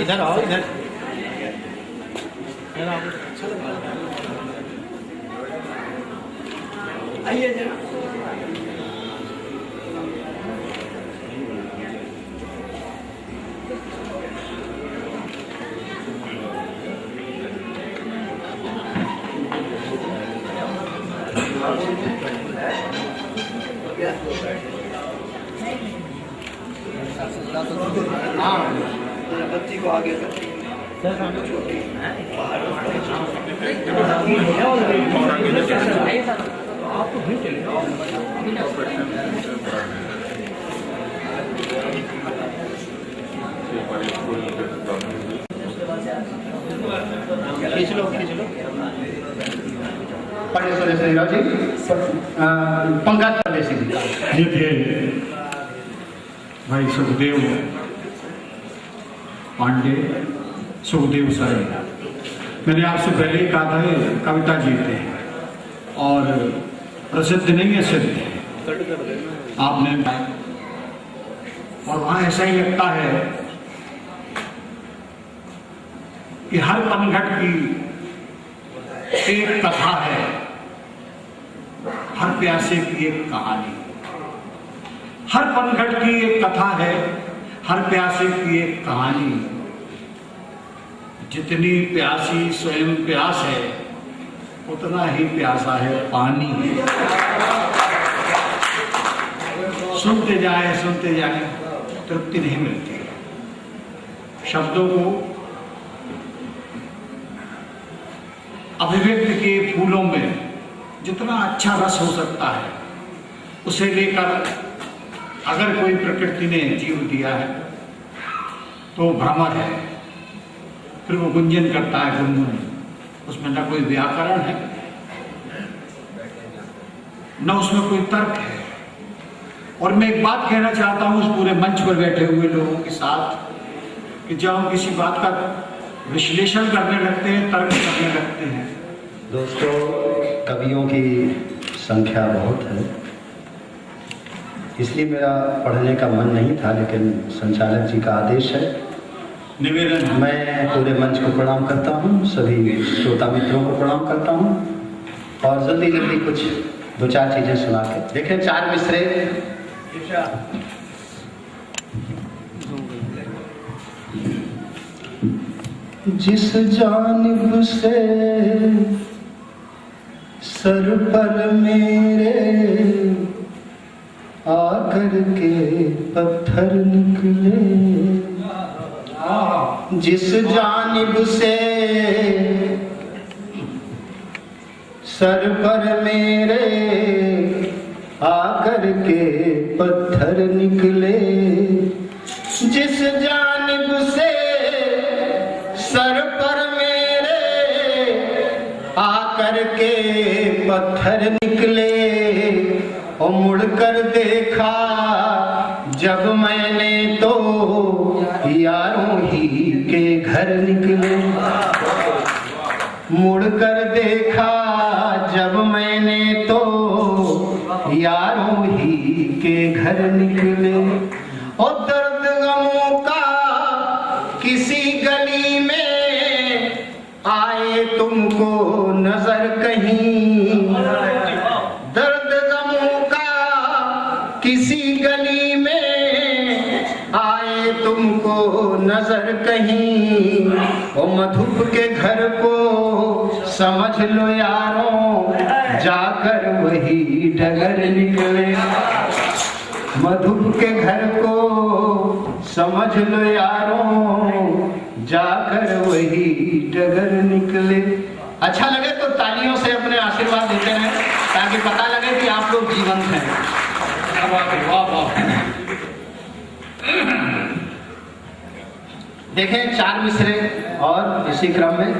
इधर आओ, इधर आइए जरा। हाँ, बच्ची को आगे आपको भी चलेगा। खींच लो, खींच लो। पंडित जी पंकज परदेसी ये थे भाई सुखदेव पांडे, सुखदेव साई। मैंने आपसे पहले ही कहा था ये कविता जीते हैं और प्रसिद्ध नहीं है, सिद्ध है। आपने और वहाँ ऐसा ही लगता है कि हर पनघट की एक कथा है, हर प्यासे की एक कहानी। हर पनघट की एक कथा है, हर प्यासे की एक कहानी। जितनी प्यासी स्वयं प्यास है, उतना ही प्यासा है पानी। सुनते जाए तृप्ति नहीं मिलती। शब्दों को अभिव्यक्त के फूलों में जितना अच्छा रस हो सकता है, उसे लेकर अगर कोई प्रकृति ने जीव दिया है तो भ्रमर है, फिर वो गुंजन करता है गुनगुन। उसमें न कोई व्याकरण है, न उसमें कोई तर्क है। और मैं एक बात कहना चाहता हूं उस पूरे मंच पर बैठे हुए लोगों के साथ कि जब हम किसी बात का विश्लेषण करने लगते हैं, तर्क करने लगते हैं। दोस्तों, कवियों की संख्या बहुत है, इसलिए मेरा पढ़ने का मन नहीं था, लेकिन संचालक जी का आदेश है। निवेदन मैं पूरे मंच को प्रणाम करता हूँ, सभी श्रोता मित्रों को प्रणाम करता हूँ और जल्दी जल्दी कुछ दो चार चीजें सुना के देखें। चार मिसरे जिस जानिब से सर पर मेरे आकर के पत्थर निकले, जिस जानिब से सर पर मेरे आकर के पत्थर निकले, जिस जानिब से सर पर मेरे आकर के पत्थर निकले, और मुड़कर देखा जब मैंने तो यारों ही के घर निकले। मुड़कर देखा जब मैंने तो यारों ही के घर निकले। और दर्द गमों का किसी गली में आए तुमको नजर कहीं, दर्द गमों का किसी गली में आए तुमको नजर कहीं, और मधुप के घर को समझ लो यारों, जाकर वही डगर निकले। मधुप के घर को समझ लो यारों, जाकर वही डगर निकले। अच्छा लगे तो तालियों से अपने आशीर्वाद देते हैं, ताकि पता लगे कि आप लोग जीवंत हैं। वाह वाह। देखें चार मिसरे और इसी क्रम में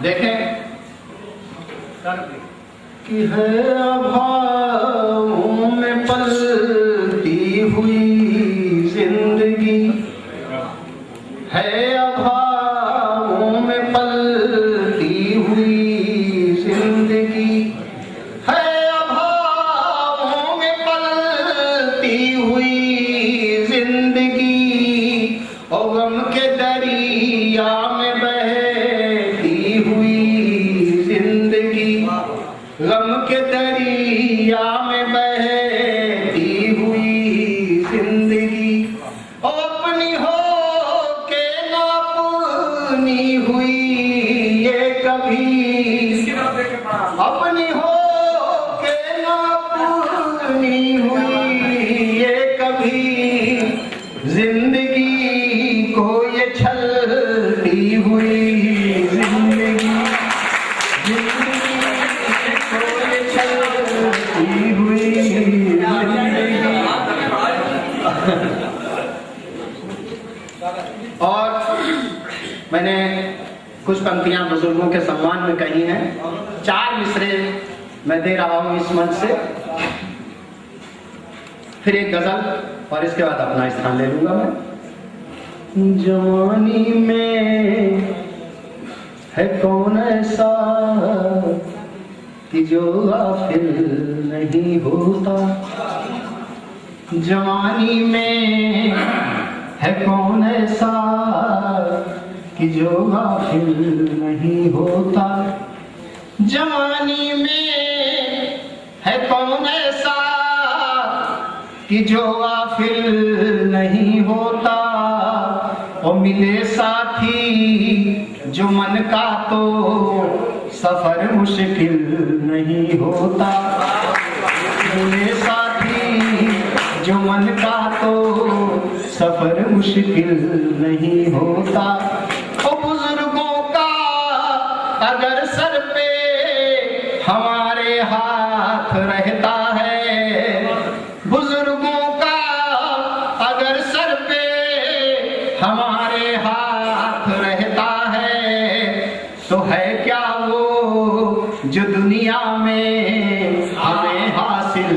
देखें कि है अभावों में पलती हुई जिंदगी, है अभावों में पलती हुई जिंदगी, है अभावों में पलती हुई जिंदगी, अपनी हो के ना अपनी हुई ये कभी, अपनी हो के ना अपनी हुई ये कभी, जिंदगी को ये छलती हुई, जिंदगी को ये छलती हुई जिंदगी। और मैंने कुछ पंक्तियां बुजुर्गों के सम्मान में कही हैं, 4 मिसरे मैं दे रहा हूं इस मंच से, फिर एक गजल और इसके बाद अपना स्थान ले लूंगा मैं। जवानी में है कौन ऐसा कि जो गाफिल नहीं होता, जवानी में है कौन ऐसा कि जो गाफिल नहीं होता, जवानी में है कौन ऐसा कि जो गाफिल नहीं होता, और मिले साथी जो मन का तो सफर मुश्किल नहीं होता, मिले साथी जो मन का तो सफर मुश्किल नहीं होता। और बुजुर्गों का अगर सर पे हमारे हाथ रहता है, बुजुर्गों का अगर सर पे हमारे हाथ रहता है, तो है क्या वो जो दुनिया में हमें हासिल,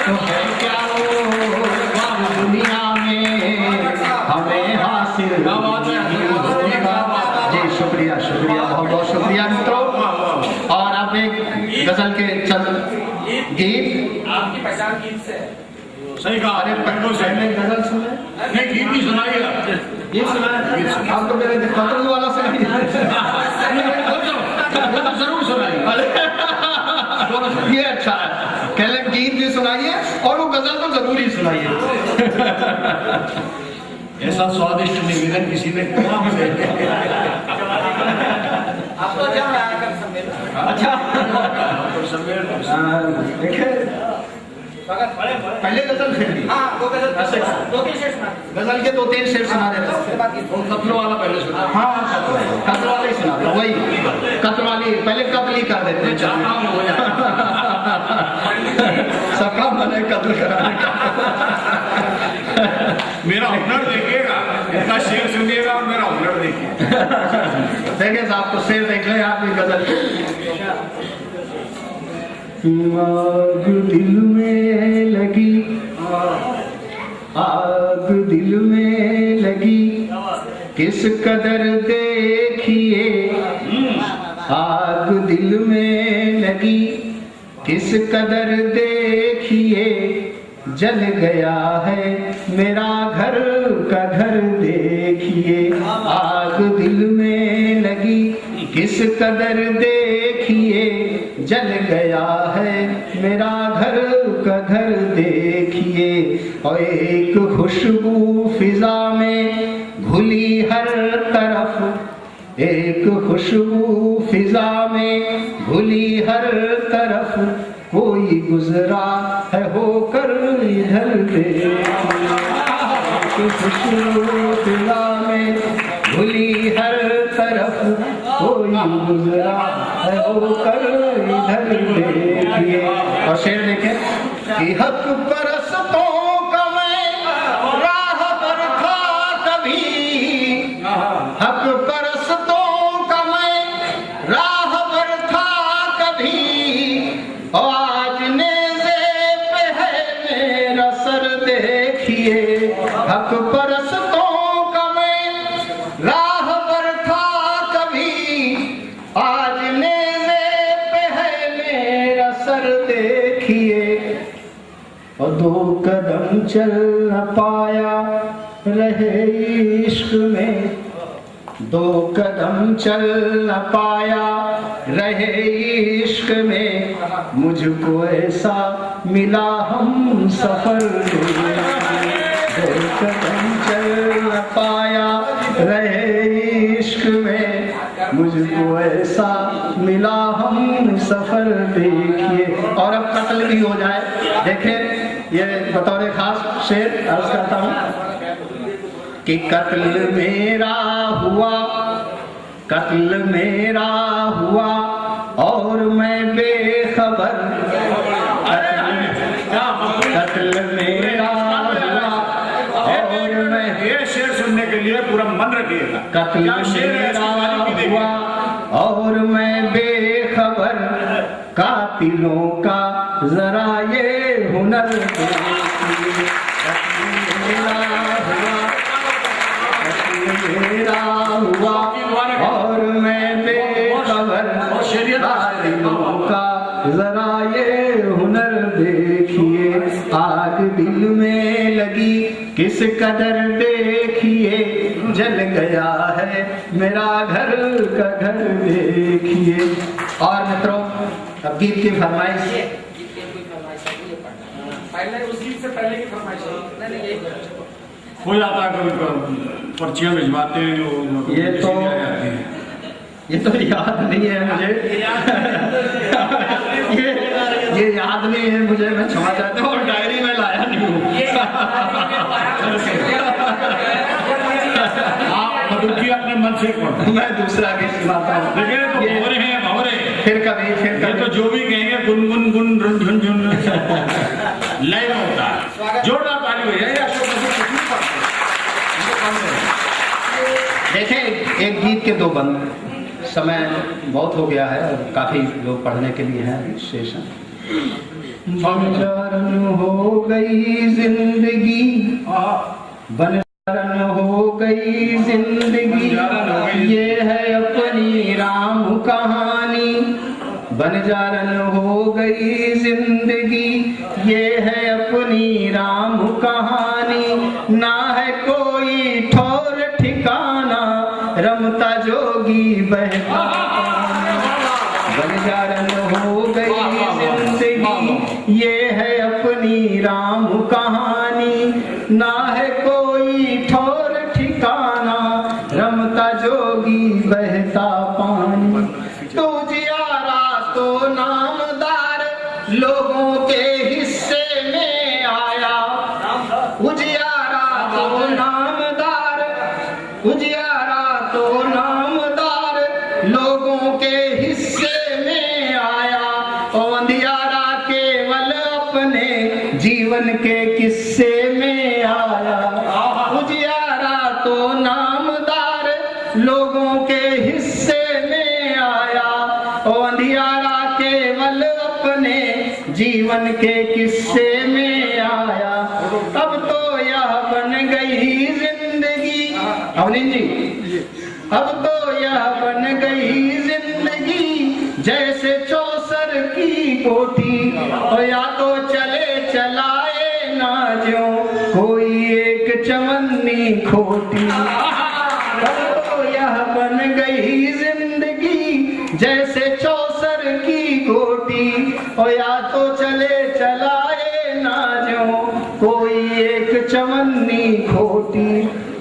तो है क्या वो दुनिया में हमें हासिल होगा। जी शुक्रिया शुक्रिया, बहुत बहुत शुक्रिया मित्रों। और अब एक गजल के चल गीत, आपकी पहचान गीत से सही कहा। अरे पहले गजल सुने, नहीं गीत भी सुनाइएगा, गीत सुना आप तो मेरे कतल वाला से नहीं जरूर सुनाइए। ये अच्छा है, कहले गीत भी सुनाइए और वो गजल तो जरूर ही सुनाइए। ऐसा स्वादिष्ट निवेदन किसी ने कहा मुझे। आप तो जब आया कर सम्मेलन। अच्छा सम्मेलन देखिए, पहले गजल फिर भी हाँ दो गजल, ऐसे दो तीन शेर सुना। गजल के 2-3 शेर सुना देता हूँ। उसके बाद गीत। कत्ल वाला पहले सुना। हाँ कत्ल वाले ही सुना दो, वही कत्ल वाली पहले कत्ल ही कर देते हैं, चाहता हूँ हो जाए। सबका मन है कत्ल कराने का। मेरा हुनर देखिएगा, इनका शेर सुनिएगा और मेरा हुनर देखिए। देखिए साहब तो शेर देख ले आप, गजल। आग दिल में लगी, आग दिल में लगी, किस कदर देखिए, आग दिल में लगी, किस कदर देखिए, जल गया है मेरा घर का घर देखिए, आग दिल में लगी, किस कदर देखिए, जल गया है मेरा घर का घर देखिए। और एक खुशबू फिजा में घुली हर तरफ, एक खुशबू फिजा में घुली हर तरफ, कोई गुजरा है होकर इधर देखिए, एक खुशबू फिजा में घुली हर तरफ, कोई गुजरा है होकर इधर देखिए। और शेर देखें कि हक परस्तों का मैं राहबर था कभी, हक परस्तों का मैं राहबर था कभी, और आज नेज़े पे है मेरा सर देखिए, हक परस्तों का मैं राहबर था कभी, आज नेज़े पे है मेरा सर देखिए। और 2 कदम चल न पाया रहे इश्क में, 2 कदम चल न पाया रहे इश्क में, मुझको ऐसा मिला हम सफर, ये बतौर खास शेर अर्ज करता हूँ कि कत्ल मेरा हुआ, कत्ल मेरा हुआ और मैं बेखबर, कत्ल मेरा हुआ और मैं, ये शेर सुनने के लिए पूरा मन रखिएगा। कत्ल मेरा हुआ और मैं बेखबर, कातिलों का जरा ये हुनर देखिए। मेरा हुआ और मैं बेखबर, कातिलों का जरा ये हुनर देखिए। आग दिल में लगी किस कदर देखिए, जल गया है मेरा घर का घर देखिए। और मित्रों अब गीत की फरमाइश, पहले उस गीत से पहले की फरमाइश नहीं यही हो जाता है, कभी पर्चियां भिजवाते हैं जो ये तो याद नहीं है मुझे ये याद नहीं है मुझे, मैं क्षमा चाहता हूँ और डायरी में लाया नहीं हूँ। आप बदुकी अपने मन से पढ़ो, मैं दूसरा गीत सुनाता हूँ। देखिए तो भंवरे हैं भंवरे, फिर कभी ये तो जो भी कहेंगे गुन गुन गुन रुन झुन झुन लय में होता है। जोरदार ताली हो जाए। देखें एक गीत के दो बंद, समय बहुत हो गया है और काफी लोग पढ़ने के लिए हैं सेशन। बनजारन हो गई जिंदगी, बनजारन हो गई जिंदगी, ये है अपनी राम कहानी। बनजारन हो गई जिंदगी, ये है अपनी राम कहानी। ना है कोई ठौर ठिकाना, रमता जोगी बहता। बनजारन हो गई जिंदगी, ये है अपनी राम कहानी। ना है कोई ठौर ठिकाना, रमता जोगी बहता पानी। तो जियारा तो नामदार लोगों के हिस्से में आया, उजियारा तो नामदार, उजियारा तो नामदार लोगों के हिस्से में आया। और अंधियारा केवल अपने जीवन के किस्से में आया। उजियारा तो नामदार लोगों के हिस्से में आया, और अंधियारा केवल अपने जीवन के किस्से में आया। अब तो यह बन गई जिंदगी, अवनीन जी, अब तो यह बन गई जिंदगी जैसे चौसर की कोठी। और या तो चले चलाए ना जो कोई एक चवन्नी खोटी। अब तो यह बन गई जिंदगी जैसे चौसर की कोठी। और या तो चले चलाए ना जो कोई एक चवन्नी खोटी।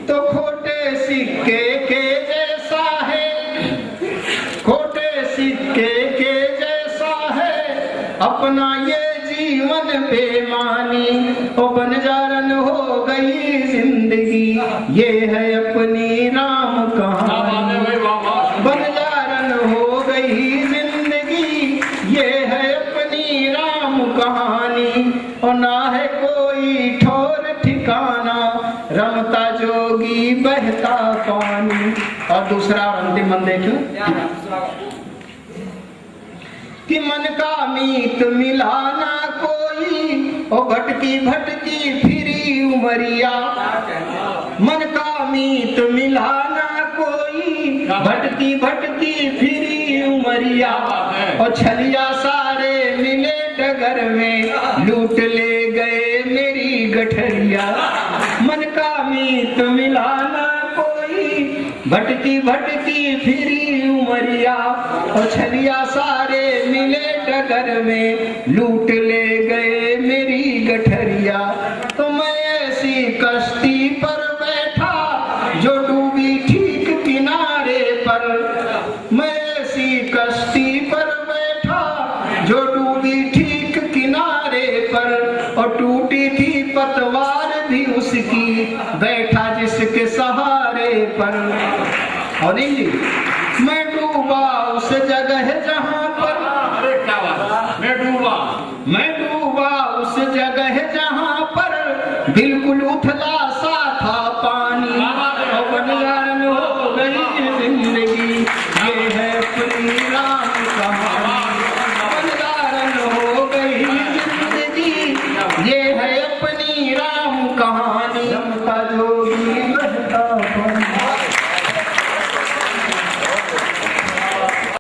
तो खोटे सिक्के के जैसा है, खोटे सिक्के के जैसा है अपना ये जीवन बेमानी। ओ बनजारन हो गई जिंदगी, ये है अपनी राम कहानी। बनजारन हो गई जिंदगी, ये है अपनी राम कहानी। और ना है कोई ठौर ठिकाना, रमता जोगी बहता पानी। और दूसरा और अंतिम मन देखो कि मन का मीत मिलाना कोई, ओ भटकी भटकी फिरी उमरिया। मन का मीत मिलाना कोई, भटकी भटकी फिरी उमरिया। और छलिया सारे मिले डगर में, लूट ले गए मेरी गठरिया। मन का मीत मिलाना कोई, भटकी भटकी फिरी उमरिया। और छलिया सारे मिले डगर में, लूट ले गए मेरी गठरिया। तो मैं ऐसी कश्ती पर बैठा जो डूबी ठीक किनारे पर। मैं ऐसी कश्ती पर बैठा जो डूबी ठीक किनारे पर। और टूटी बैठा जिसके सहारे पर। और नहीं जी, मैं